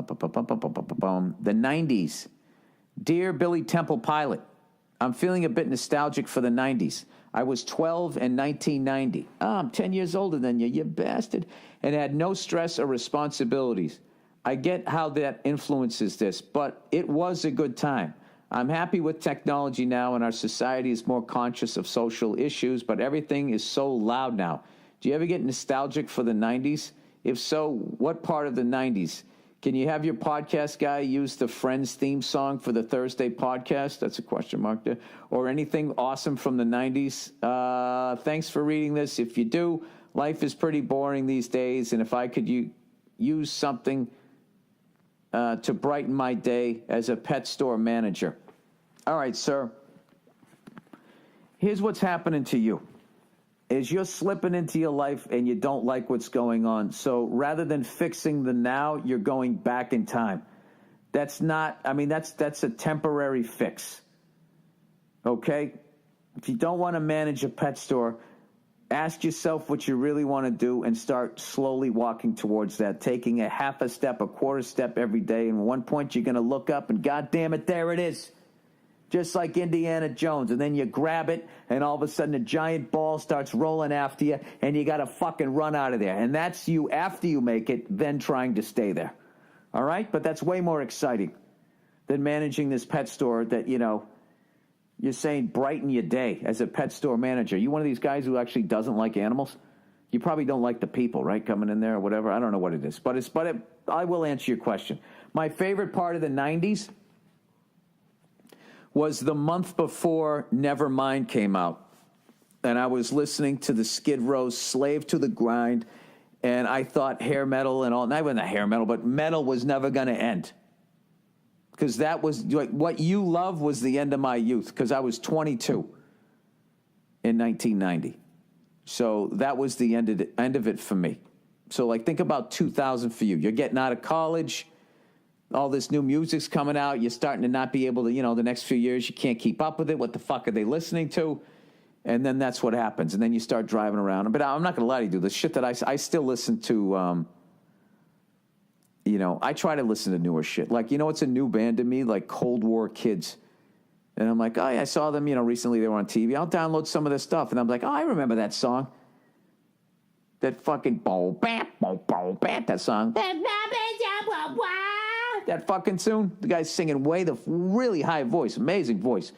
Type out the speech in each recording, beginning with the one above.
The 90s. Dear Billy Temple Pilot, I'm feeling a bit nostalgic for the 90s. I was 12 in 1990. I'm 10 years older than you, you bastard. And had no stress or responsibilities. I get how that influences this, but it was a good time. I'm happy with technology now, and our society is more conscious of social issues, but everything is so loud now. Do you ever get nostalgic for the 90s? If so, what part of the 90s? Can you have your podcast guy use the Friends theme song for the Thursday podcast? That's a question mark there. Or anything awesome from the 90s? Thanks for reading this. If you do, life is pretty boring these days, and if I could use something to brighten my day as a pet store manager. All right, sir. Here's what's happening to you. Is you're slipping into your life and you don't like what's going on. So rather than fixing the now, you're going back in time. That's a temporary fix. Okay? If you don't want to manage a pet store, ask yourself what you really want to do and start slowly walking towards that, taking a half a step, a quarter step every day. And at one point you're going to look up and God damn it, there it is. Just like Indiana Jones. And then you grab it, and all of a sudden a giant ball starts rolling after you, and you got to fucking run out of there. And that's you after you make it, then trying to stay there. All right? But that's way more exciting than managing this pet store that, you're saying brighten your day as a pet store manager. You one of these guys who actually doesn't like animals? You probably don't like the people, right, coming in there or whatever. I don't know what it is. But I will answer your question. My favorite part of the 90s was the month before Nevermind came out. And I was listening to the Skid Row's Slave to the Grind, and I thought hair metal and all, not even hair metal, but metal was never going to end. Because that was, like, what you love was the end of my youth, because I was 22 in 1990. So that was the end of it for me. So, like, think about 2000 for you. You're getting out of college. All this new music's coming out. You're starting to not be able to, the next few years, you can't keep up with it. What the fuck are they listening to? And then that's what happens. And then you start driving around. But I'm not going to lie to you, dude. The shit that I still listen to, I try to listen to newer shit. Like, it's a new band to me, like Cold War Kids. And I'm like, oh, yeah, I saw them, recently they were on TV. I'll download some of their stuff. And I'm like, oh, I remember that song. That fucking that song. That fucking tune. The guy's singing really high voice, amazing voice.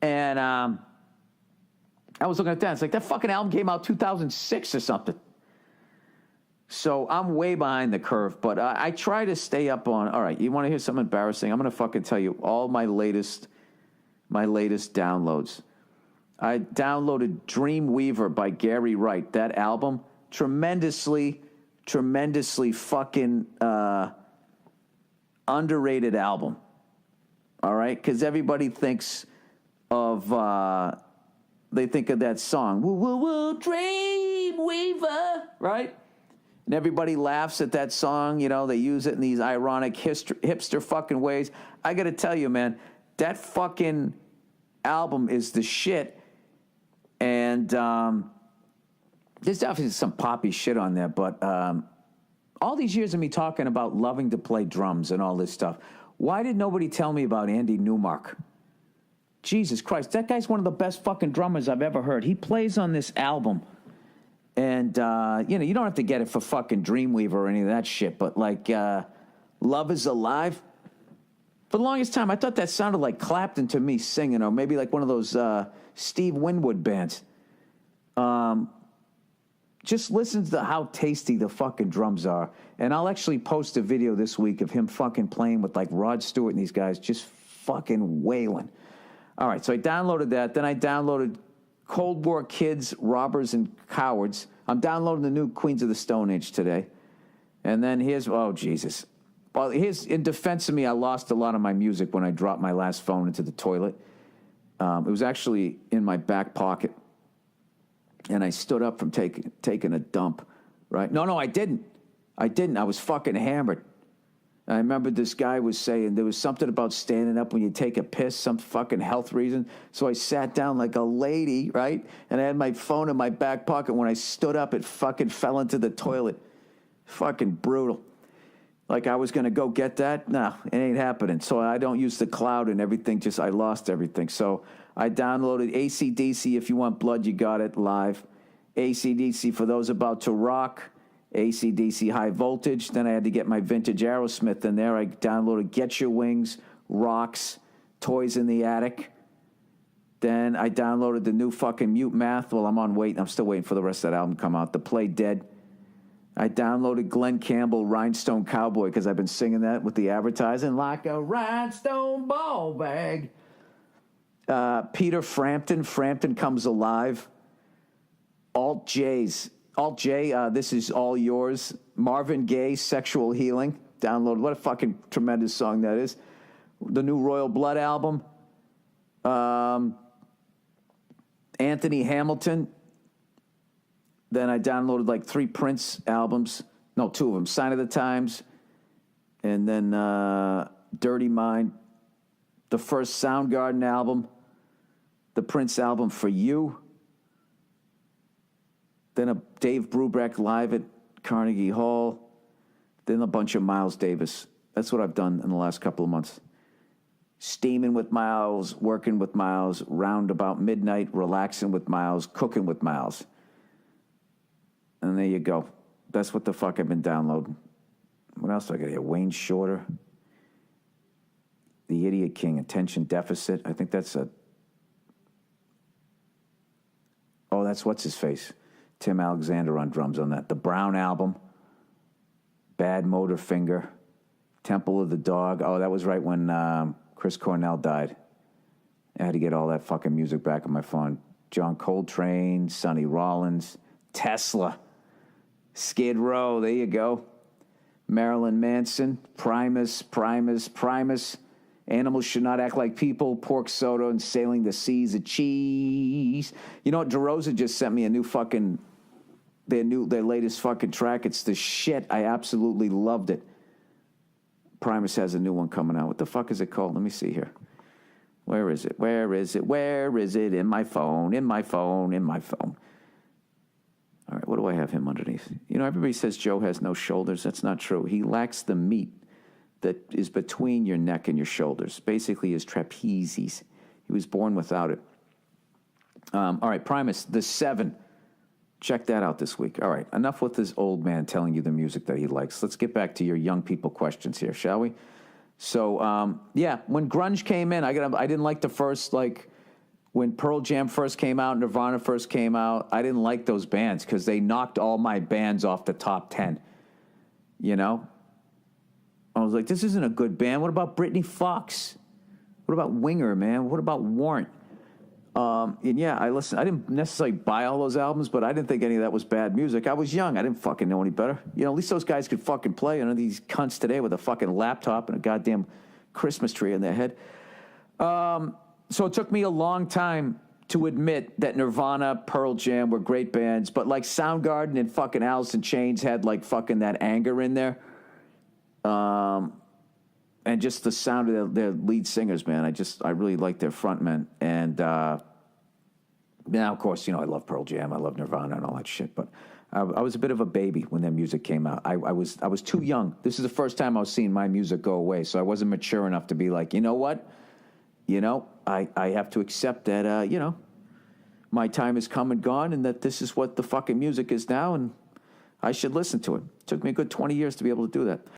And I was looking at that. It's like that fucking album came out 2006 or something. So I'm way behind the curve, but I try to stay up on. All right, you want to hear something embarrassing? I'm going to fucking tell you all my latest downloads. I downloaded Dreamweaver by Gary Wright. That album, tremendously fucking underrated album. All right, because everybody thinks of they think of that song, woo woo woo, Dreamweaver, right? And everybody laughs at that song. They use it in these ironic hipster fucking ways. I got to tell you, man, that fucking album is the shit. And there's definitely some poppy shit on there, but all these years of me talking about loving to play drums and all this stuff, why did nobody tell me about Andy Newmark? Jesus Christ, that guy's one of the best fucking drummers I've ever heard. He plays on this album. And, you don't have to get it for fucking Dreamweaver or any of that shit, but like Love Is Alive. For the longest time, I thought that sounded like Clapton to me singing, or maybe like one of those Steve Winwood bands. Just listen to how tasty the fucking drums are. And I'll actually post a video this week of him fucking playing with like Rod Stewart and these guys just fucking wailing. All right, so I downloaded that. Then I downloaded Cold War Kids, Robbers, and Cowards. I'm downloading the new Queens of the Stone Age today. And then oh, Jesus. Well, in defense of me, I lost a lot of my music when I dropped my last phone into the toilet. It was actually in my back pocket. And I stood up from taking a dump, right? No, I didn't. I was fucking hammered. I remember this guy was saying there was something about standing up when you take a piss, some fucking health reason. So I sat down like a lady, right? And I had my phone in my back pocket. When I stood up, it fucking fell into the toilet. Fucking brutal. Like I was going to go get that. No, it ain't happening. So I don't use the cloud and everything. Just I lost everything. So I downloaded AC/DC. If you want blood, you got it live. AC/DC for those about to rock. AC/DC high voltage. Then I had to get my vintage Aerosmith in there. I downloaded Get Your Wings, Rocks, Toys in the Attic. Then I downloaded the new fucking Mute Math. Well, I'm still waiting for the rest of that album to come out. The Play Dead. I downloaded Glenn Campbell, Rhinestone Cowboy, because I've been singing that with the advertising. Like a rhinestone ball bag. Peter Frampton, Frampton Comes Alive. Alt J, This Is All Yours. Marvin Gaye, Sexual Healing. Download. What a fucking tremendous song that is. The new Royal Blood album. Anthony Hamilton. Then I downloaded like 3 Prince albums. No, 2 of them. Sign of the Times. And then Dirty Mind. The first Soundgarden album. The Prince album For You. Then a Dave Brubeck live at Carnegie Hall. Then a bunch of Miles Davis. That's what I've done in the last couple of months. Steaming with Miles, working with Miles, round about midnight, relaxing with Miles, cooking with Miles. And there you go. That's what the fuck I've been downloading. What else do I got here? Wayne Shorter. The Idiot King, Attention Deficit. I think that's a... Oh, that's what's his face. Tim Alexander on drums on that. The Brown Album. Bad Motor Finger. Temple of the Dog. Oh, that was right when Chris Cornell died. I had to get all that fucking music back on my phone. John Coltrane, Sonny Rollins, Tesla, Skid Row, there you go. Marilyn Manson, Primus. Animals Should Not Act Like People, Pork Soda, and Sailing the Seas of Cheese. You know what? DeRosa just sent me a new fucking, their latest fucking track. It's the shit. I absolutely loved it. Primus has a new one coming out. What the fuck is it called? Let me see here. Where is it? In my phone. All right, what do I have him underneath? You know, everybody says Joe has no shoulders. That's not true. He lacks the meat that is between your neck and your shoulders. Basically, his trapezius. He was born without it. All right, Primus, The 7. Check that out this week. All right, enough with this old man telling you the music that he likes. Let's get back to your young people questions here, shall we? So, yeah, when grunge came in, I didn't like the first, like, when Pearl Jam first came out, Nirvana first came out, I didn't like those bands because they knocked all my bands off the top 10. You know? I was like, this isn't a good band. What about Britney Fox? What about Winger, man? What about Warrant? And yeah, I listened. I didn't necessarily buy all those albums, but I didn't think any of that was bad music. I was young. I didn't fucking know any better. You know, at least those guys could fucking play. And these cunts today with a fucking laptop and a goddamn Christmas tree in their head. So it took me a long time to admit that Nirvana, Pearl Jam were great bands, but like Soundgarden and fucking Alice in Chains had like fucking that anger in there. And just the sound of their lead singers, man. I really like their frontmen. And now, of course, you know, I love Pearl Jam, I love Nirvana and all that shit. But I was a bit of a baby when their music came out. I was too young. This is the first time I was seeing my music go away, so I wasn't mature enough to be like, you know what? You know, I have to accept that, you know, my time has come and gone, and that this is what the fucking music is now, and I should listen to it. It took me a good 20 years to be able to do that.